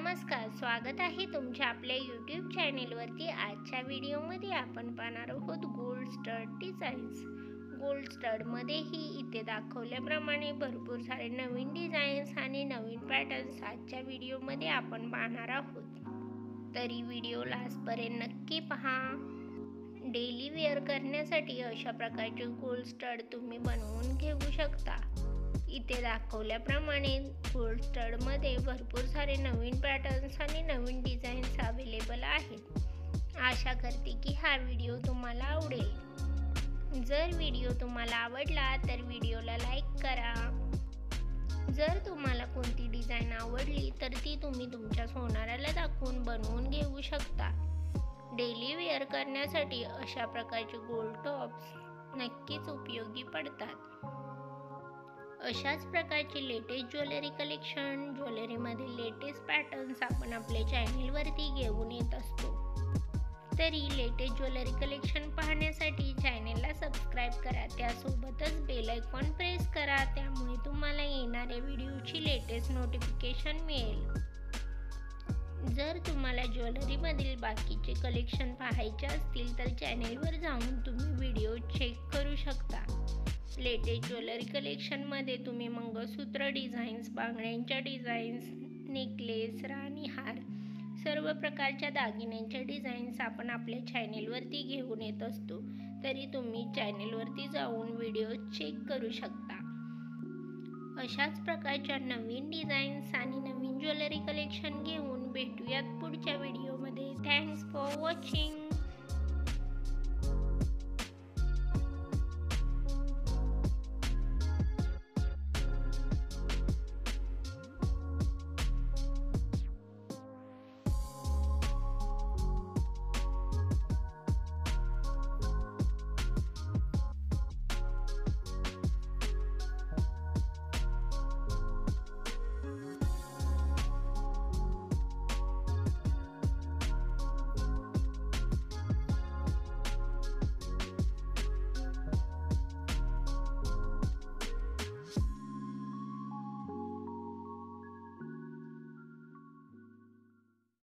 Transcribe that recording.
नमस्कार, स्वागत आहे तुमच्या आपल्या यूट्यूब चॅनेलवरती। आजच्या व्हिडिओमध्ये आपण पाहणार आहोत गोल्ड स्टड डिझाईन्स। गोल्ड स्टडमध्येही इथे दाखवल्याप्रमाणे भरपूर सारे नवीन डिझाईन्स आणि नवीन पॅटर्न्स आजच्या व्हिडिओमध्ये आपण पाहणार आहोत। तरी व्हिडिओ लास्टपर्यंत नक्की पहा। डेली वेअर करण्यासाठी अशा प्रकारचे गोल्ड स्टड तुम्ही बनवून घेऊ शकता। इथे दाखवल्याप्रमाणे गोल्ड स्टडमध्ये भरपूर सारे नवीन पॅटर्न्स आणि नवीन डिझाईन्स अवेलेबल आहेत। आशा करते की हा व्हिडिओ तुम्हाला आवडेल। जर व्हिडिओ तुम्हाला आवडला तर व्हिडिओला लाईक करा। जर तुम्हाला कोणती डिझाईन आवडली तर ती तुम्ही तुमच्या सोनाराला दाखवून बनवून घेऊ शकता। डेली वेअर करण्यासाठी अशा प्रकारचे गोल्ड टॉप्स नक्कीच उपयोगी पडतात। अशाच प्रकारचे लेटेस्ट ज्वेलरी कलेक्शन, ज्वेलरीमध्ये लेटेस्ट पॅटर्न्स आपण आपल्या चॅनेलवरती घेऊन येत असतो। तरी लेटेस्ट ज्वेलरी कलेक्शन पाहण्यासाठी चॅनेलला सबस्क्राईब करा, त्यासोबतच बेल आयकॉन प्रेस करा, त्यामुळे तुम्हाला येणाऱ्या व्हिडिओची लेटेस्ट नोटिफिकेशन मिळेल। जर तुम्हाला ज्वेलरीमधील बाकीचे कलेक्शन पाहायचे असतील तर चॅनेलवर जाऊन तुम्ही व्हिडिओ चेक करू शकता। लेटेस्ट ज्वेलरी कलेक्शनमध्ये तुम्ही मंगळसूत्र डिझाईन्स, बांगड्यांच्या डिझाईन्स, नेकलेस, राणी हार, सर्व प्रकारच्या दागिन्यांच्या डिझाईन्स आपण आपल्या चॅनेलवरती घेऊन येत असतो। तरी तुम्ही चॅनेलवरती जाऊन व्हिडिओ चेक करू शकता। अशाच प्रकारच्या नवीन डिझाईन्स आणि नवीन ज्वेलरी कलेक्शन घेऊन भेटूयात पुढच्या व्हिडिओमध्ये। Thanks for watching.